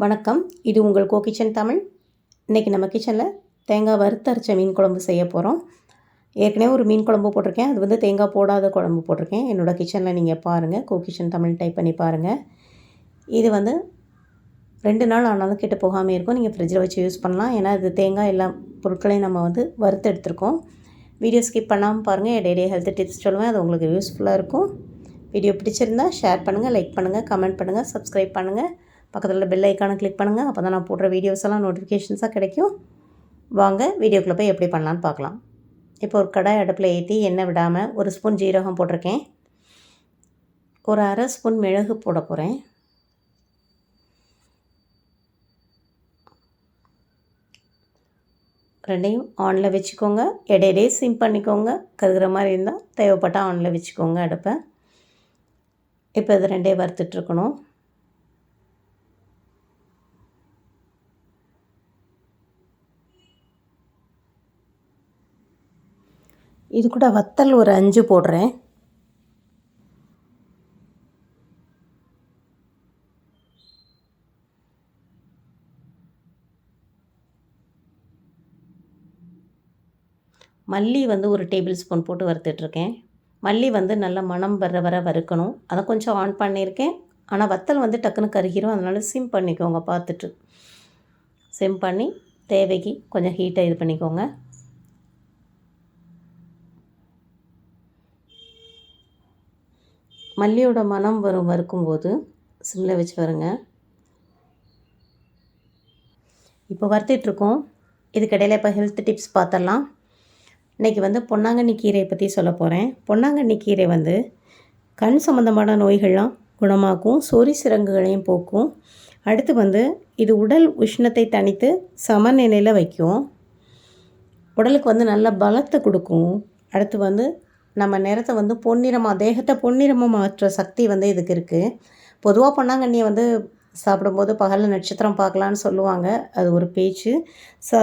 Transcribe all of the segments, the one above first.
வணக்கம். இது உங்கள் கிச்சன் தமிழ். இன்றைக்கி நம்ம கிச்சனில் தேங்காய் வறுத்தரைச்ச மீன் குழம்பு செய்ய போகிறோம். ஏற்கனவே ஒரு மீன் குழம்பு போட்டிருக்கேன். அது வந்து தேங்காய் போடாத குழம்பு போட்டிருக்கேன். என்னோடய கிச்சனில் நீங்கள் பாருங்கள், கிச்சன் தமிழ் டைப் பண்ணி பாருங்கள். இது வந்து 2 நாள் ஆனாலும் கெட்டு போகாமல் இருக்கும். நீங்கள் ஃப்ரிட்ஜில் வச்சு யூஸ் பண்ணலாம். ஏன்னா இது தேங்காய் எல்லா பொருட்களையும் நம்ம வந்து வறுத்து எடுத்துருக்கோம். வீடியோ ஸ்கிப் பண்ணாமல் பாருங்கள். இடையிடையே ஹெல்த் டிப்ஸ் சொல்லுவேன். அது உங்களுக்கு யூஸ்ஃபுல்லாக இருக்கும். வீடியோ பிடிச்சிருந்தால் ஷேர் பண்ணுங்கள், லைக் பண்ணுங்கள், கமெண்ட் பண்ணுங்கள், சப்ஸ்கிரைப் பண்ணுங்கள். பக்கத்தில் உள்ள பெல் ஐக்கானை கிளிக் பண்ணுங்கள். அப்போ தான் நான் போடுற வீடியோஸ் எல்லாம் நோட்டிஃபிகேஷன்ஸாக கிடைக்கும். வாங்க வீடியோக்குள்ளே போய் எப்படி பண்ணலான்னு பார்க்கலாம். இப்போ ஒரு கடாய் அடுப்பில் ஏற்றி எண்ணெய் விடாமல் 1 ஸ்பூன் ஜீரகம் போட்டிருக்கேன். ஒரு அரை ஸ்பூன் மிளகு போட போகிறேன். ரெண்டையும் ஆனில் வச்சுக்கோங்க. இடையிடையே சிம் பண்ணிக்கோங்க. கருகிற மாதிரி இருந்தால் தேவைப்பட்டால் ஆனில் வச்சுக்கோங்க அடுப்பை. இப்போ இது ரெண்டையும் வறுத்துட்ருக்கணும். இது கூட வத்தல் ஒரு 5 போடுறேன். மல்லி வந்து ஒரு டேபிள் ஸ்பூன் போட்டு வறுத்துட்ருக்கேன். மல்லி வந்து நல்லா மணம் வர வறுக்கணும். அதை கொஞ்சம் ஆன் பண்ணியிருக்கேன். ஆனால் வத்தல் வந்து டக்குன்னு கருகிரும். அதனால சிம் பண்ணிக்கோங்க பார்த்துட்டு. சிம் பண்ணி தேவைக்கு கொஞ்சம் ஹீட்டை இது பண்ணிக்கோங்க. மல்லியோட மணம் வறுக்கும்போது சிம்மில் வச்சு வருங்க. இப்போ வறுத்துட்ருக்கோம். இதுக்கிடையில் இப்போ ஹெல்த் டிப்ஸ் பார்த்துடலாம். இன்றைக்கி வந்து பொன்னாங்கண்ணி கீரையை பற்றி சொல்ல போகிறேன். பொன்னாங்கண்ணி கீரை வந்து கண் சம்மந்தமான நோய்கள்லாம் குணமாக்கும், சொறி சிரங்குகளையும் போக்கும். அடுத்து வந்து இது உடல் உஷ்ணத்தை தணித்து சமநிலையில் வைக்கும். உடலுக்கு வந்து நல்ல பலத்தை கொடுக்கும். அடுத்து வந்து நம்ம நிறத்தை வந்து தேகத்தை பொன்னிறமாக மாற்ற சக்தி வந்து இதுக்கு இருக்குது. பொதுவாக பொன்னாங்கண்ணியை வந்து சாப்பிடும்போது பகலில் நட்சத்திரம் பார்க்கலான்னு சொல்லுவாங்க. அது ஒரு பேச்சு. ஸோ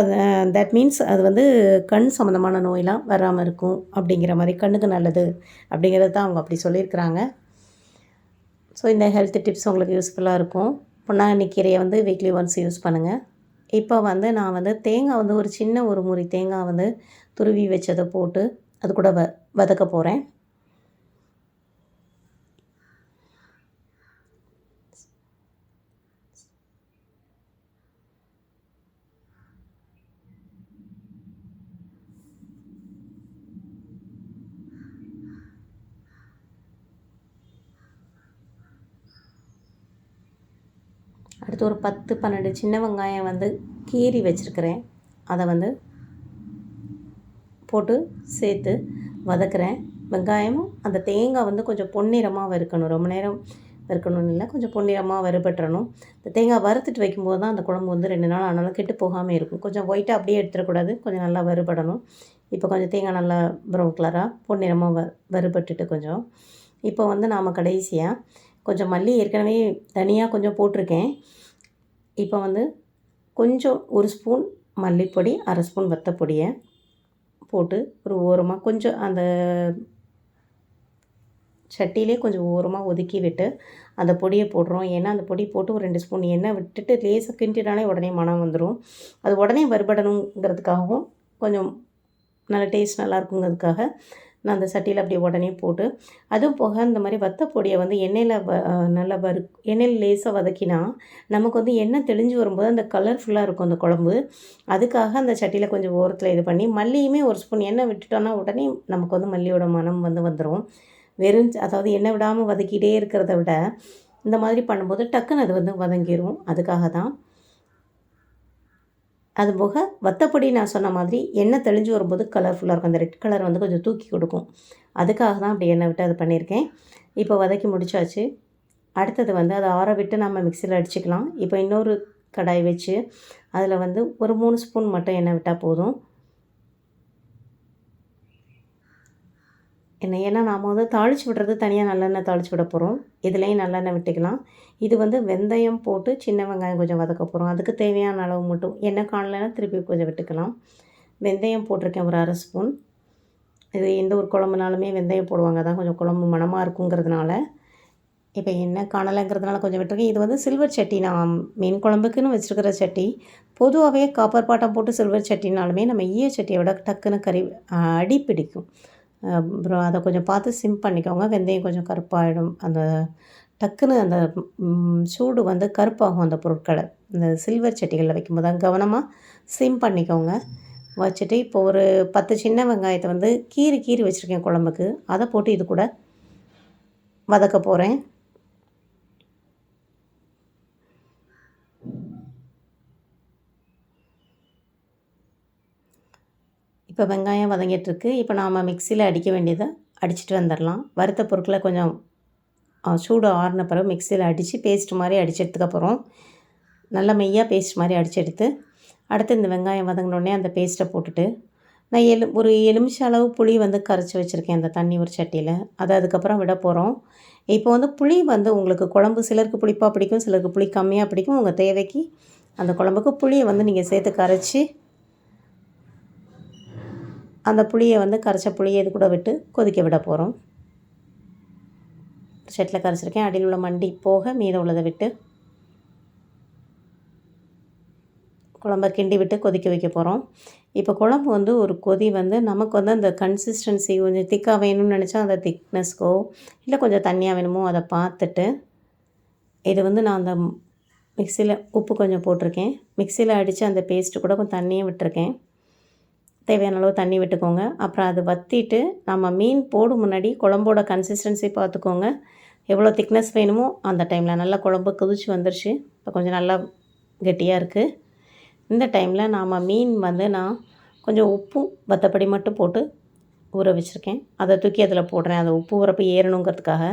தட் மீன்ஸ் அது வந்து கண் சம்மந்தமான நோயெலாம் வராமல் இருக்கும் அப்படிங்கிற மாதிரி, கண்ணுக்கு நல்லது அப்படிங்கிறது தான் அவங்க அப்படி சொல்லியிருக்கிறாங்க. ஸோ இந்த ஹெல்த் டிப்ஸ் உங்களுக்கு யூஸ்ஃபுல்லாக இருக்கும். பொன்னாங்கண்ணி கீரையை வந்து வீக்லி ஒன்ஸ் யூஸ் பண்ணுங்கள். இப்போ வந்து நான் வந்து தேங்காய் வந்து ஒரு சின்ன ஒரு முறி தேங்காய் வந்து துருவி வச்சதை போட்டு அது கூட வதக்க போகிறேன். அடுத்து ஒரு 10-12 சின்ன வெங்காயம் வந்து கீறி வச்சுருக்கிறேன். அதை வந்து போட்டு சேர்த்து வதக்குறேன். வெங்காயமும் அந்த தேங்காய் வந்து கொஞ்சம் பொன்னிறமாக வறுக்கணும். ரொம்ப நேரம் வறுக்கணும்னு இல்லை, கொஞ்சம் பொன்னிறமாக வறுபட்டுறணும். இந்த தேங்காய் வறுத்துட்டு வைக்கும்போது தான் அந்த குழம்பு வந்து 2 நாள் ஆனாலும் கெட்டு போகாமல் இருக்கும். கொஞ்சம் ஒயிட்டாக அப்படியே எடுத்துடக்கூடாது, கொஞ்சம் நல்லா வறுபடணும். இப்போ கொஞ்சம் தேங்காய் நல்லா ப்ரௌன் கலராக பொன்னிறமாக வறுபட்டுட்டு கொஞ்சம். இப்போ வந்து நாம் கடைசியாக கொஞ்சம் மல்லி ஏற்கனவே தனியாக கொஞ்சம் போட்டிருக்கேன். இப்போ வந்து கொஞ்சம் 1 ஸ்பூன் மல்லிப்பொடி, அரை ஸ்பூன் வத்தப்பொடியை போட்டு ஒரு ஓரமாக கொஞ்சம் அந்த சட்டியிலே கொஞ்சம் ஓரமாக ஒதுக்கி விட்டு அந்த பொடியை போடுறோம். ஏன்னா அந்த பொடி போட்டு ஒரு 2 ஸ்பூன் எண்ணெய் விட்டுட்டு லேசாக கிண்டினாலே உடனே மணம் வந்துடும். அது உடனே வறுபடணுங்கிறதுக்காகவும் கொஞ்சம் நல்ல டேஸ்ட் நல்லா இருக்குங்கிறதுக்காக நான் அந்த சட்டியில் அப்படியே உடனே போட்டு, அதுவும் போக இந்த மாதிரி வத்தப்பொடியை வந்து எண்ணெயில் நல்லா எண்ணெயில் லேசாக வதக்கினா நமக்கு வந்து எண்ணெய் தெளிஞ்சு வரும்போது அந்த கலர்ஃபுல்லாக இருக்கும் அந்த குழம்பு. அதுக்காக அந்த சட்டியில் கொஞ்சம் ஓரத்தில் இது பண்ணி மல்லியுமே 1 ஸ்பூன் எண்ணெய் விட்டுட்டோன்னா உடனே நமக்கு வந்து மல்லியோட மணம் வந்துடும். அதாவது எண்ணெய் விடாமல் வதக்கிட்டே இருக்கிறத விட இந்த மாதிரி பண்ணும்போது டக்குன்னு அது வந்து வதங்கிடும். அதுக்காக தான். அதுபோக வத்தப்பொடி நான் சொன்ன மாதிரி எண்ணெய் தெளிஞ்சு வரும்போது கலர்ஃபுல்லாக இருக்கும். அந்த ரெட் கலர் வந்து கொஞ்சம் தூக்கி கொடுக்கும். அதுக்காக தான் அப்படி எண்ணெய் விட்டு அது பண்ணியிருக்கேன். இப்போ வதக்கி முடிச்சாச்சு. அடுத்தது வந்து அதை ஆற விட்டு நம்ம மிக்சியில் அடிச்சுக்கலாம். இப்போ இன்னொரு கடாய் வச்சு அதில் வந்து ஒரு 3 ஸ்பூன் மட்டும் எண்ணெய் விட்டால் போதும். ஏன்னா நாம் வந்து தாளித்து விடுறது தனியாக நல்லெண்ணெய் தாளித்து விட போகிறோம். இதுலேயும் நல்லெண்ணெய் விட்டுக்கலாம். இது வந்து வெந்தயம் போட்டு சின்ன வெங்காயம் கொஞ்சம் வதக்க போகிறோம். அதுக்கு தேவையான அளவு மட்டும் எண்ணெய் காணலைன்னா திருப்பி கொஞ்சம் விட்டுக்கலாம். வெந்தயம் போட்டிருக்கேன் ஒரு அரை ஸ்பூன். இது எந்த ஒரு குழம்புனாலுமே வெந்தயம் போடுவாங்க, தான் கொஞ்சம் குழம்பு மணமாக இருக்குங்கிறதுனால. இப்போ எண்ணெய் காணலைங்கிறதுனால கொஞ்சம் விட்டுருக்கேன். இது வந்து சில்வர் சட்டி, நான் மீன் குழம்புக்குன்னு வச்சுருக்கிற சட்டி. பொதுவாகவே காப்பர் பாட்டம் போட்டு சில்வர் சட்டினாலுமே நம்ம ஈய சட்டியை விட டக்குன்னு அடி பிடிக்கும். அப்புறம் அதை கொஞ்சம் பார்த்து சிம் பண்ணிக்கோங்க. வெந்தயம் கொஞ்சம் கருப்பாயிடும். அந்த டக்குன்னு அந்த சூடு வந்து கருப்பாகும் அந்த பொருட்களை. இந்த சில்வர் சட்டிகளில் வைக்கும்போது தான் கவனமாக சிம் பண்ணிக்கோங்க. வச்சுட்டு இப்போ ஒரு 10 சின்ன வெங்காயத்தை வந்து கீறி வச்சுருக்கேன் குழம்புக்கு. அதை போட்டு இது கூட வதக்க போகிறேன். இப்போ வெங்காயம் வதங்கிட்டுருக்கு. இப்போ நாம் மிக்சியில் அடிக்க வேண்டியதை அடிச்சுட்டு வந்துடலாம். வறுத்த பொருட்களை கொஞ்சம் சூடு ஆறின பிறகு மிக்சியில் அடித்து பேஸ்ட் மாதிரி அடித்ததுக்கப்புறம் நல்லா மெய்யாக பேஸ்ட் மாதிரி அடித்து எடுத்து அடுத்து இந்த வெங்காயம் வதங்கினோடனே அந்த பேஸ்ட்டை போட்டுட்டு நான் ஒரு எலுமிச்சை அளவு புளி வந்து கரைச்சி வச்சுருக்கேன் அந்த தண்ணி ஒரு சட்டியில். அதை அதுக்கப்புறம் விட போகிறோம். இப்போ வந்து புளி வந்து உங்களுக்கு குழம்பு சிலருக்கு புளிப்பாக பிடிக்கும், சிலருக்கு புளி கம்மியாக பிடிக்கும். உங்கள் தேவைக்கு அந்த குழம்புக்கு புளியை வந்து நீங்கள் சேர்த்து கரைச்சி அந்த புளியை வந்து கரைச்ச புளியை இது கூட விட்டு கொதிக்க விட போகிறோம். சட்டியில் கரைச்சிருக்கேன். அடியில் உள்ள மண்டி போக மீதம் உள்ளதை விட்டு குழம்ப கிண்டி விட்டு கொதிக்க வைக்க போகிறோம். இப்போ குழம்பு வந்து ஒரு கொதி வந்து நமக்கு வந்து அந்த கன்சிஸ்டன்சி கொஞ்சம் திக்காக வேணும்னு நினச்சா அந்த திக்னஸ்க்கோ இல்லை கொஞ்சம் தண்ணியாக வேணுமோ அதை பார்த்துட்டு இது வந்து நான் அந்த மிக்சியில் உப்பு கொஞ்சம் போட்டிருக்கேன். மிக்சியில் அடித்து அந்த பேஸ்ட்டு கூட கொஞ்சம் தண்ணியும் விட்டுருக்கேன். தேவையான அளவு தண்ணி விட்டுக்கோங்க. அப்புறம் அது வற்றிட்டு நம்ம மீன் போடும் முன்னாடி குழம்போட கன்சிஸ்டன்சி பார்த்துக்கோங்க. எவ்வளோ திக்னஸ் வேணுமோ அந்த டைமில் நல்லா குழம்பு கொதிச்சு வந்துருச்சு. இப்போ கொஞ்சம் நல்லா கெட்டியாக இருக்குது. இந்த டைமில் நாம் மீன் வந்து நான் கொஞ்சம் உப்பும் வத்தப்படி மட்டும் போட்டு ஊற வச்சுருக்கேன். அதை தூக்கி அதில் போடுறேன். அதை உப்பு உரப்பு ஏறணுங்கிறதுக்காக.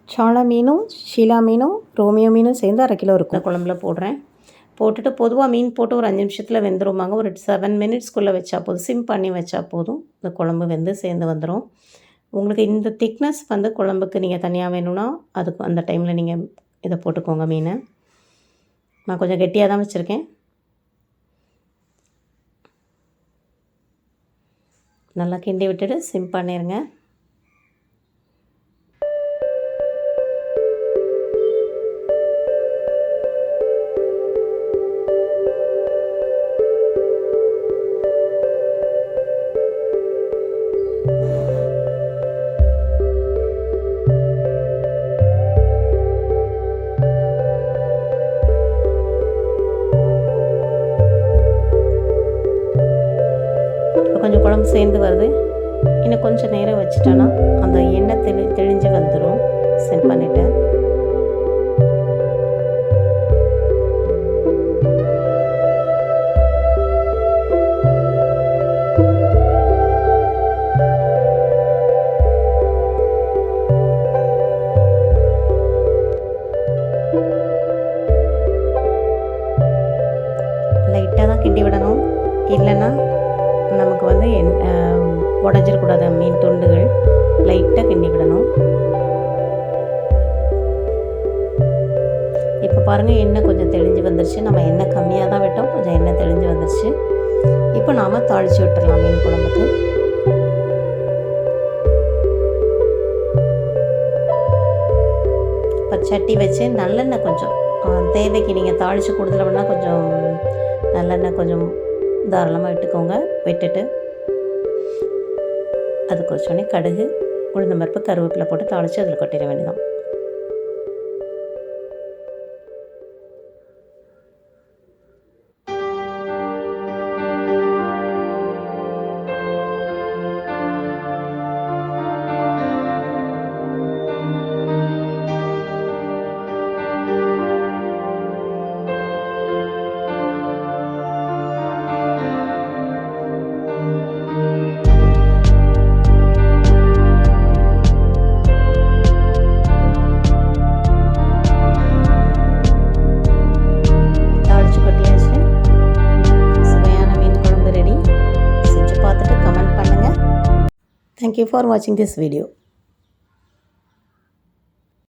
சாள மீனும் ஷீலா மீனும் ரோமியோ மீனும் சேர்ந்து 1/2 கிலோ இருக்கும். குழம்புல போடுறேன். போட்டுட்டு பொதுவாக மீன் போட்டு ஒரு 5 நிமிஷத்தில் வெந்துருமாங்க. ஒரு 7 மினிட்ஸ்க்குள்ளே வச்சா போதும். சிம் பண்ணி வச்சா போதும். இந்த குழம்பு வெந்து சேர்ந்து வந்துடும். உங்களுக்கு இந்த திக்னஸ் வந்து குழம்புக்கு நீங்கள் தனியாக வேணும்னா அதுக்கு அந்த டைமில் நீங்கள் இதை போட்டுக்கோங்க மீனை. நான் கொஞ்சம் கெட்டியாக தான் வச்சுருக்கேன். நல்லா கிண்டி விட்டுட்டு சிம் பண்ணிடுங்க. கொஞ்சம் குழம்பு சேர்ந்து வருது. இன்னும் கொஞ்சம் நேரம் வச்சுட்டோன்னா அந்த எண்ணெய் தெளிஞ்சு வந்துடும். செட் பண்ணிவிட்டேன். லைட்டாக தான் கிண்டி விடணும். இல்லைன்னா நமக்கு வந்து உடஞ்சிடக்கூடாது. மீன் துண்டுகள் லைட்டாக கிண்டி விடணும். இப்போ பாருங்கள் எண்ணெய் கொஞ்சம் தெளிஞ்சு வந்துருச்சு. நம்ம எண்ணெய் கம்மியாக தான் விட்டோம். கொஞ்சம் எண்ணெய் தெளிஞ்சு வந்துருச்சு. இப்போ நாம் தாளித்து விட்டுடலாம் மீன் குழம்புக்கு. இப்போ சட்டி வச்சு நல்லெண்ணெய் கொஞ்சம் தேவைக்கு நீங்கள் தாளித்து கொடுத்துல வேணால் கொஞ்சம் நல்லெண்ணெய் கொஞ்சம் தாராளமாக விட்டுக்கோங்க. விட்டுட்டு அது கொதிச்சோடனே கடுகு, உளுந்தம்பருப்பு, கருவேப்பிலை போட்டு தாளித்து அதில் கொட்டிட வேண்டியதான். Thank you for watching this video.